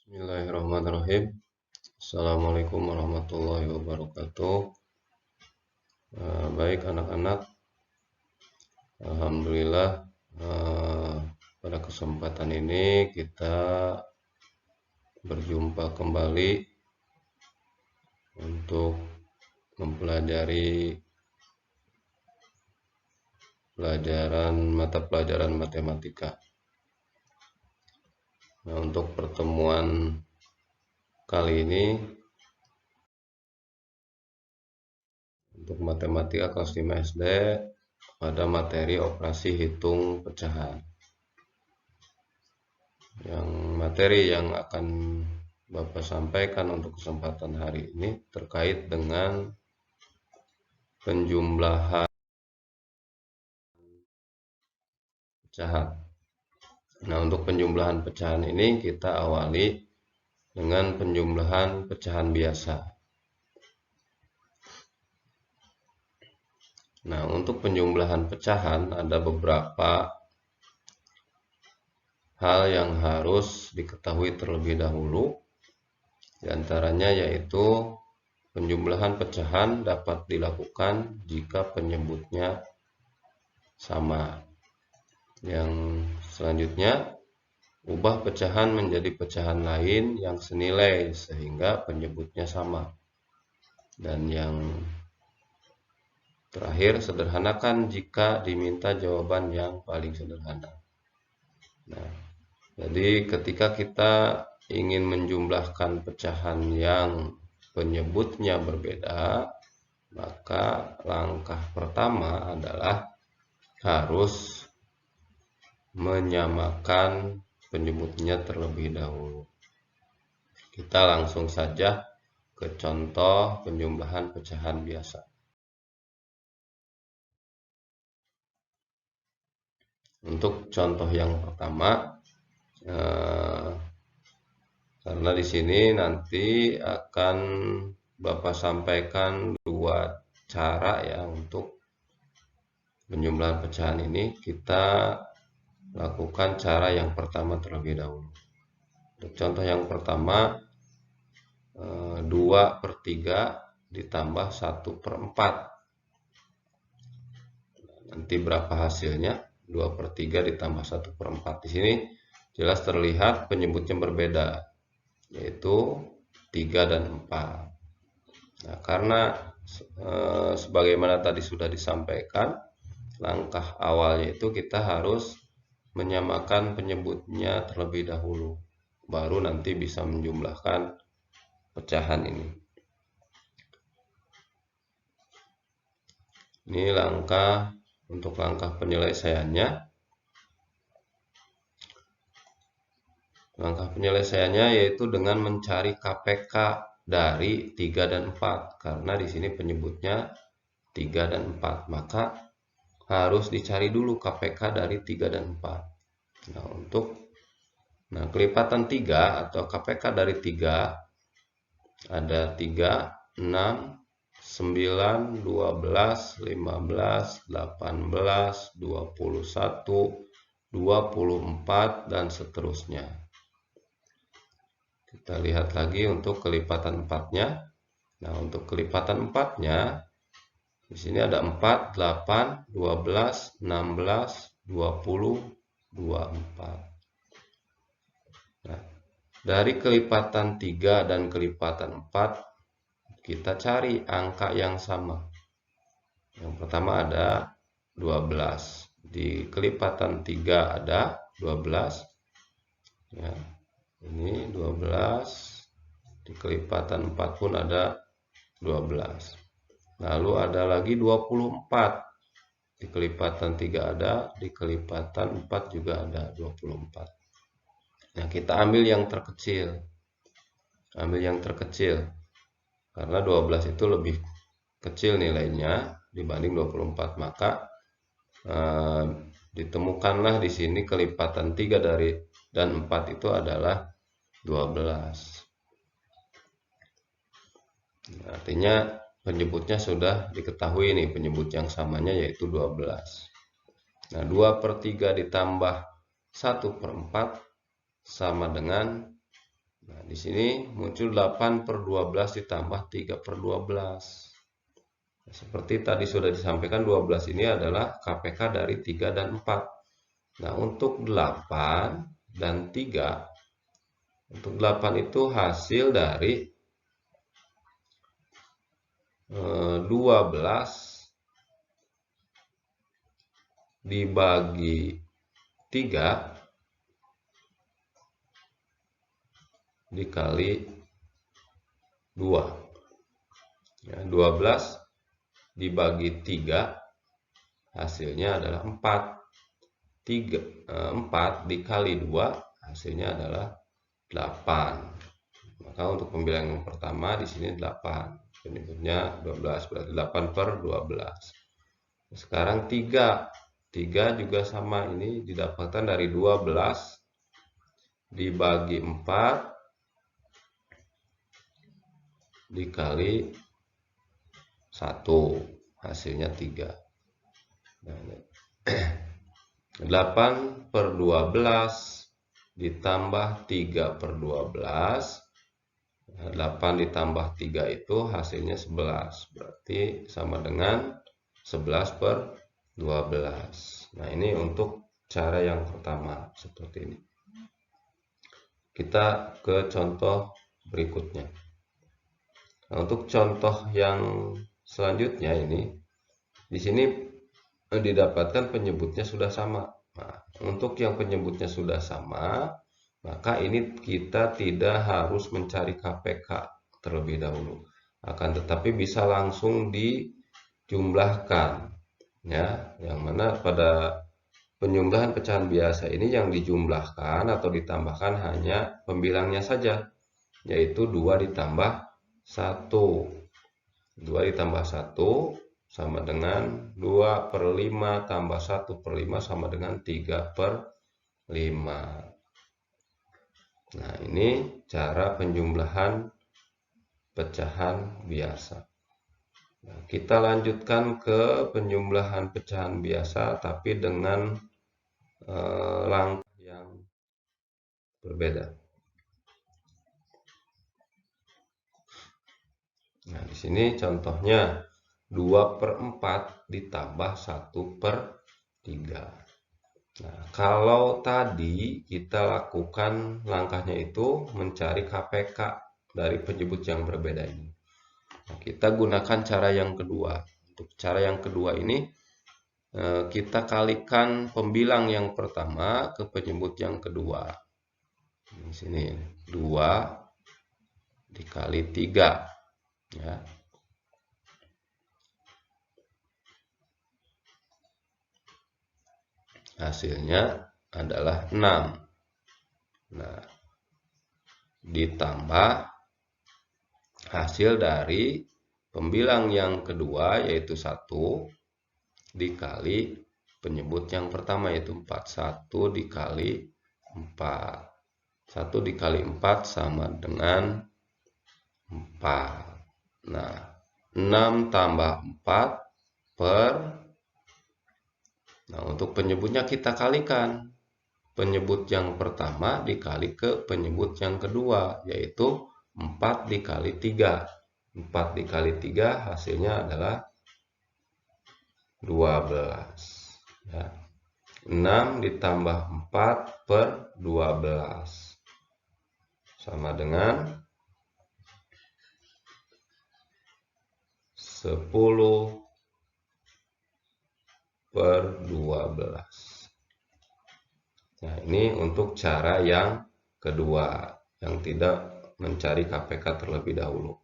Bismillahirrahmanirrahim. Assalamualaikum warahmatullahi wabarakatuh. Baik anak-anak, alhamdulillah pada kesempatan ini kita berjumpa kembali untuk mempelajari mata pelajaran matematika. Nah, untuk pertemuan kali ini untuk matematika kelas 5 SD pada materi operasi hitung pecahan. Yang materi yang akan Bapak sampaikan untuk kesempatan hari ini terkait dengan penjumlahan pecahan. Nah, untuk penjumlahan pecahan ini kita awali dengan penjumlahan pecahan biasa. Nah, untuk penjumlahan pecahan ada beberapa hal yang harus diketahui terlebih dahulu. Di antaranya yaitu penjumlahan pecahan dapat dilakukan jika penyebutnya sama. Yang selanjutnya, ubah pecahan menjadi pecahan lain yang senilai sehingga penyebutnya sama. Dan yang terakhir, sederhanakan jika diminta jawaban yang paling sederhana. Nah, jadi ketika kita ingin menjumlahkan pecahan yang penyebutnya berbeda, maka langkah pertama adalah harus menyamakan penyebutnya terlebih dahulu. Kita langsung saja ke contoh penjumlahan pecahan biasa. Untuk contoh yang pertama, karena di sini nanti akan Bapak sampaikan dua cara ya untuk penjumlahan pecahan ini. Kita lakukan cara yang pertama terlebih dahulu. Untuk contoh yang pertama, 2/3 ditambah 1/4. Nanti berapa hasilnya? 2/3 ditambah 1/4. Di sini jelas terlihat penyebutnya berbeda, yaitu 3 dan 4. Nah, karena sebagaimana tadi sudah disampaikan, langkah awalnya itu kita harus menyamakan penyebutnya terlebih dahulu, baru nanti bisa menjumlahkan pecahan ini. Ini untuk langkah penyelesaiannya. Langkah penyelesaiannya yaitu dengan mencari KPK dari 3 dan 4. Karena di sini penyebutnya 3 dan 4, maka harus dicari dulu KPK dari 3 dan 4. Nah, kelipatan 3 atau KPK dari 3 ada 3, 6, 9, 12, 15, 18, 21, 24, dan seterusnya. Kita lihat lagi untuk kelipatan 4-nya. Nah, untuk kelipatan 4-nya di sini ada 4, 8, 12, 16, 20, 24. Nah, dari kelipatan 3 dan kelipatan 4 kita cari angka yang sama. Yang pertama ada 12. Di kelipatan 3 ada 12. Ya, ini 12. Di kelipatan 4 pun ada 12. Lalu ada lagi 24. Di kelipatan 3 ada, di kelipatan 4 juga ada 24. Nah, kita ambil yang terkecil. Ambil yang terkecil. Karena 12 itu lebih kecil nilainya dibanding 24, maka ditemukanlah di sini kelipatan 3 dan 4 itu adalah 12. Artinya penyebutnya sudah diketahui nih, penyebut yang samanya yaitu 12. Nah, 2/3 ditambah 1/4 sama dengan Nah, di sini muncul 8/12 ditambah 3/12. Nah, seperti tadi sudah disampaikan, 12 ini adalah KPK dari 3 dan 4. Nah, untuk 8 dan 3, untuk 8 itu hasil dari 12 dibagi 3 dikali 2. Ya, 12 dibagi 3 hasilnya adalah 4. 4 dikali 2 hasilnya adalah 8. Maka untuk pembilangan yang pertama di sini 8. Penyebutnya 12, berarti 8/12. Sekarang 3 juga sama, ini didapatkan dari 12 dibagi 4 dikali 1, hasilnya 3. Nah, 8/12 ditambah 3/12. 8 ditambah 3 itu hasilnya 11, berarti sama dengan 11/12. Nah, ini untuk cara yang pertama seperti ini. Kita ke contoh berikutnya. Nah, untuk contoh yang selanjutnya ini, di sini didapatkan penyebutnya sudah sama. Nah, untuk yang penyebutnya sudah sama, maka ini kita tidak harus mencari KPK terlebih dahulu. Akan tetapi bisa langsung dijumlahkan. Ya, yang mana pada penjumlahan pecahan biasa ini yang dijumlahkan atau ditambahkan hanya pembilangnya saja, yaitu 2 ditambah 1. 2 ditambah 1 sama dengan 2/5 tambah 1/5 sama dengan 3/5. Nah, ini cara penjumlahan pecahan biasa. Nah, kita lanjutkan ke penjumlahan pecahan biasa tapi dengan langkah yang berbeda. Nah, di sini contohnya 2/4 ditambah 1/3. Nah, kalau tadi kita lakukan langkahnya itu mencari KPK dari penyebut yang berbeda ini. Nah, kita gunakan cara yang kedua. Untuk cara yang kedua ini kita kalikan pembilang yang pertama ke penyebut yang kedua. Di sini 2 dikali 3. Ya. Hasilnya adalah 6. Nah, ditambah hasil dari pembilang yang kedua yaitu 1 dikali penyebut yang pertama yaitu 4. 1 dikali 4. 1 dikali 4 sama dengan 4. Nah, 6 tambah 4 Nah, untuk penyebutnya kita kalikan. Penyebut yang pertama dikali ke penyebut yang kedua, yaitu 4 dikali 3. 4 dikali 3 hasilnya adalah 12. Ya. 6 ditambah 4/12 sama dengan 10/12. Nah, ini untuk cara yang kedua, yang tidak mencari KPK terlebih dahulu.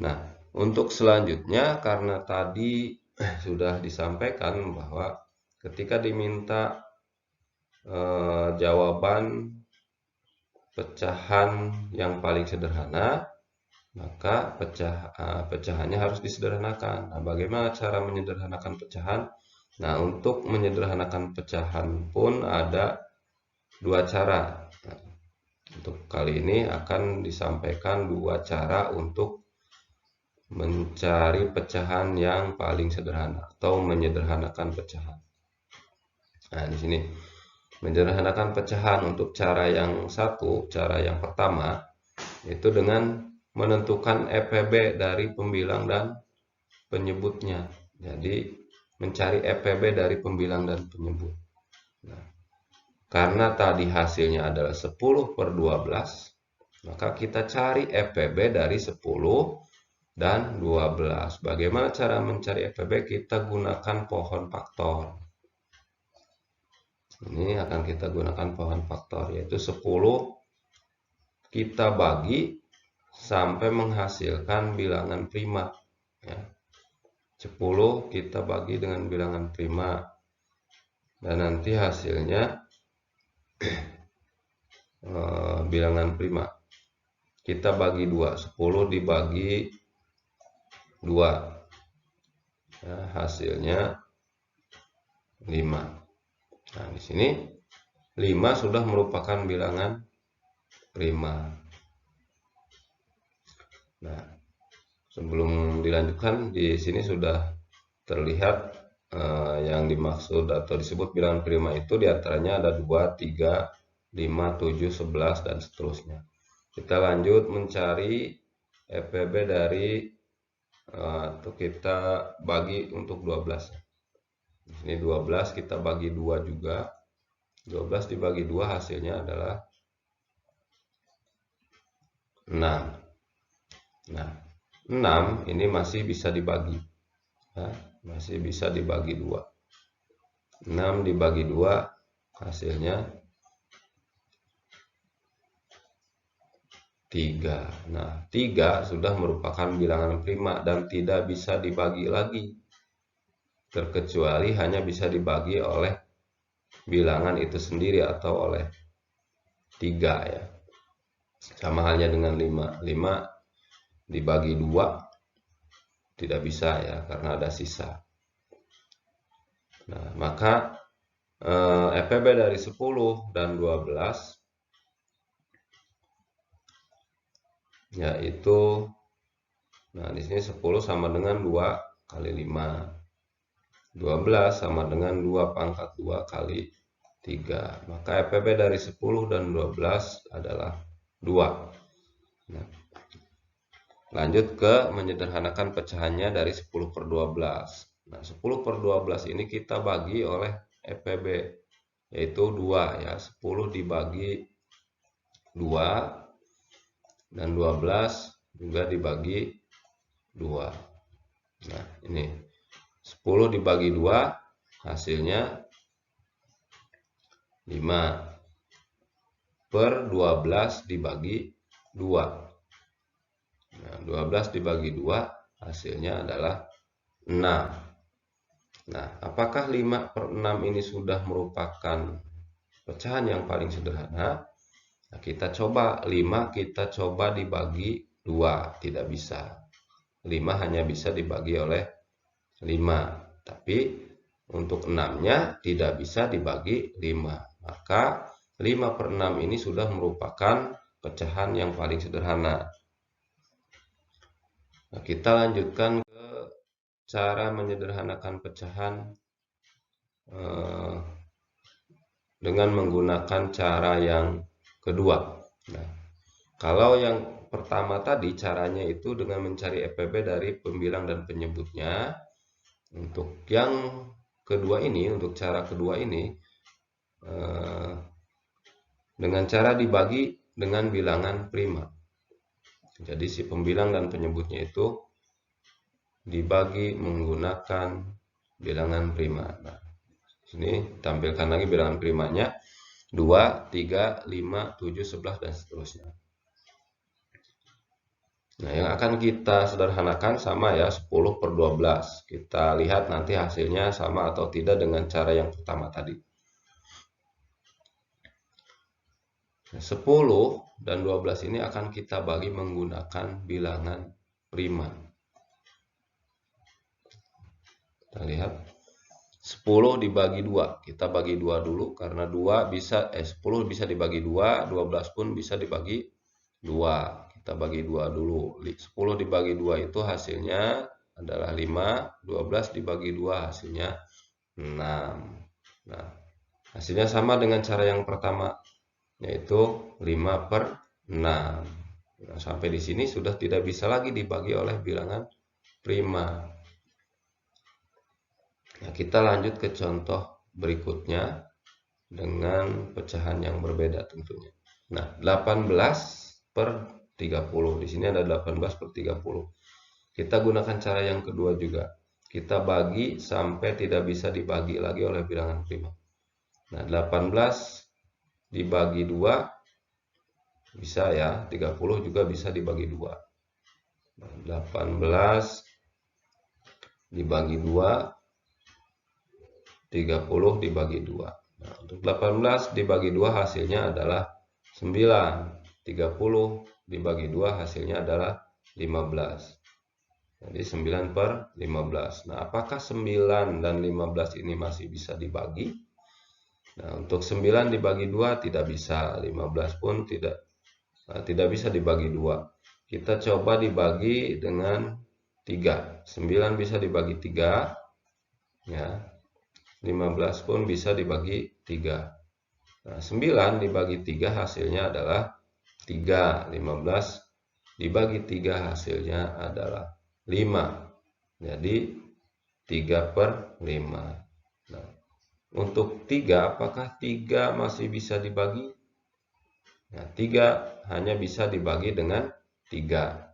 Nah, untuk selanjutnya, karena tadi sudah disampaikan bahwa ketika diminta jawaban pecahan yang paling sederhana, maka pecahannya harus disederhanakan. Nah, bagaimana cara menyederhanakan pecahan? Nah, untuk menyederhanakan pecahan pun ada 2 cara. Nah, untuk kali ini akan disampaikan 2 cara untuk mencari pecahan yang paling sederhana atau menyederhanakan pecahan. Nah, di sini menyederhanakan pecahan untuk cara yang pertama, itu dengan menentukan EPB dari pembilang dan penyebutnya. Jadi mencari EPB dari pembilang dan penyebut. Nah, karena tadi hasilnya adalah 10/12, maka kita cari EPB dari 10 dan 12. Bagaimana cara mencari EPB? Kita gunakan pohon faktor. Ini akan kita gunakan pohon faktor, yaitu 10 kita bagi sampai menghasilkan bilangan prima. Ya. 10 kita bagi dengan bilangan prima. Dan nanti hasilnya bilangan prima. Kita bagi 2, 10 dibagi 2. Ya, hasilnya 5. Nah, di sini 5 sudah merupakan bilangan prima. Nah, sebelum dilanjutkan, di sini sudah terlihat yang dimaksud atau disebut bilangan prima itu diantaranya ada 2, 3, 5, 7, 11, dan seterusnya. Kita lanjut mencari EPB dari atau kita bagi untuk 12. Di sini 12 kita bagi 2 juga. 12 dibagi 2 hasilnya adalah 6. Nah, 6 ini masih bisa dibagi. Ya, masih bisa dibagi 2. 6 dibagi 2 hasilnya 3. Nah, 3 sudah merupakan bilangan prima dan tidak bisa dibagi lagi, terkecuali hanya bisa dibagi oleh bilangan itu sendiri atau oleh 3 ya. Sama halnya dengan 5. 5 dibagi 2 tidak bisa ya, karena ada sisa. Nah, maka EPB dari 10 dan 12 yaitu, nah di sini 10 sama dengan 2 kali 5. 12 sama dengan 2 pangkat 2 kali 3. Maka EPB dari 10 dan 12 adalah 2. Nah, lanjut ke menyederhanakan pecahannya dari 10/12. Nah, 10/12 ini kita bagi oleh EPB, yaitu 2 ya. 10 dibagi 2 dan 12 juga dibagi 2. Nah, ini 10 dibagi 2 hasilnya 5/12 dibagi 2. Nah, 12 dibagi 2 hasilnya adalah 6. Nah, apakah 5/6 ini sudah merupakan pecahan yang paling sederhana? Nah, kita coba 5 kita coba dibagi 2, tidak bisa. 5 hanya bisa dibagi oleh 5, tapi untuk 6-nya tidak bisa dibagi 5. Maka 5/6 ini sudah merupakan pecahan yang paling sederhana. Nah, kita lanjutkan ke cara menyederhanakan pecahan dengan menggunakan cara yang kedua. Nah, kalau yang pertama tadi caranya itu dengan mencari EPB dari pembilang dan penyebutnya. Untuk yang kedua ini, untuk cara kedua ini dengan cara dibagi dengan bilangan prima. Jadi si pembilang dan penyebutnya itu dibagi menggunakan bilangan prima. Nah, sini tampilkan lagi bilangan primanya 2, 3, 5, 7, 11, dan seterusnya. Nah, yang akan kita sederhanakan sama ya, 10/12. Kita lihat nanti hasilnya sama atau tidak dengan cara yang pertama tadi. 10 dan 12 ini akan kita bagi menggunakan bilangan prima. Kita lihat 10 dibagi 2. Kita bagi 2 dulu karena 10 bisa dibagi 2, 12 pun bisa dibagi 2. Kita bagi 2 dulu. 10 dibagi 2 itu hasilnya adalah 5, 12 dibagi 2 hasilnya 6. Nah, Hasilnya sama dengan cara yang pertama, yaitu 5/6. Nah, sampai di sini sudah tidak bisa lagi dibagi oleh bilangan prima. Nah, kita lanjut ke contoh berikutnya dengan pecahan yang berbeda tentunya. Nah, 18/30. Di sini ada 18/30. Kita gunakan cara yang kedua juga. Kita bagi sampai tidak bisa dibagi lagi oleh bilangan prima. Nah, 18 dibagi 2 bisa ya, 30 juga bisa dibagi 2. 18 dibagi 2, 30 dibagi 2. Nah, untuk 18 dibagi 2 hasilnya adalah 9. 30 dibagi 2 hasilnya adalah 15. Jadi 9/15. Nah, apakah 9 dan 15 ini masih bisa dibagi? Nah, untuk 9 dibagi 2 tidak bisa, 15 pun tidak bisa dibagi 2. Kita coba dibagi dengan 3. 9 bisa dibagi 3, ya. 15 pun bisa dibagi 3. Nah, 9 dibagi 3 hasilnya adalah 3. 15 dibagi 3 hasilnya adalah 5. Jadi 3/5. Nah, untuk 3, apakah 3 masih bisa dibagi? Nah, 3 hanya bisa dibagi dengan 3.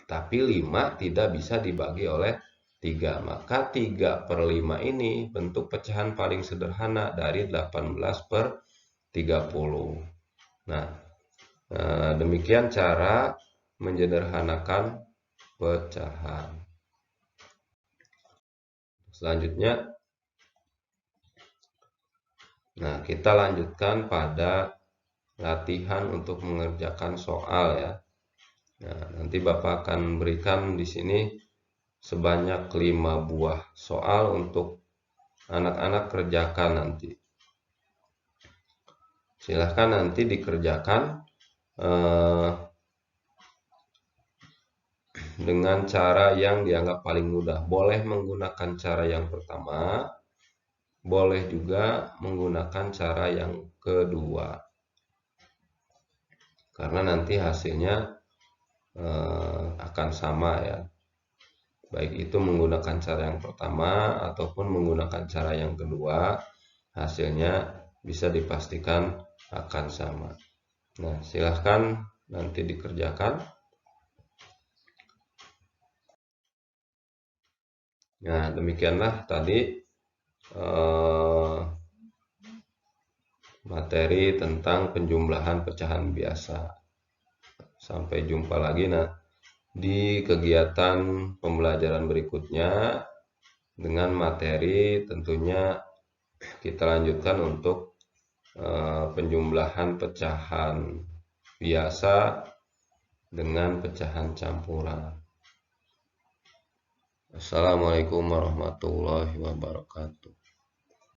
Tapi 5 tidak bisa dibagi oleh 3. Maka 3/5 ini bentuk pecahan paling sederhana dari 18/30. Nah, demikian cara menyederhanakan pecahan. Selanjutnya, nah, kita lanjutkan pada latihan untuk mengerjakan soal ya. Nah, nanti Bapak akan berikan di sini sebanyak 5 buah soal untuk anak-anak kerjakan nanti. Silahkan nanti dikerjakan dengan cara yang dianggap paling mudah. Boleh menggunakan cara yang pertama, boleh juga menggunakan cara yang kedua. Karena nanti hasilnya akan sama ya. Baik itu menggunakan cara yang pertama ataupun menggunakan cara yang kedua, hasilnya bisa dipastikan akan sama. Nah, silahkan nanti dikerjakan. Nah, demikianlah tadi materi tentang penjumlahan pecahan biasa. Sampai jumpa lagi di kegiatan pembelajaran berikutnya dengan materi tentunya kita lanjutkan untuk penjumlahan pecahan biasa dengan pecahan campuran. Assalamualaikum warahmatullahi wabarakatuh.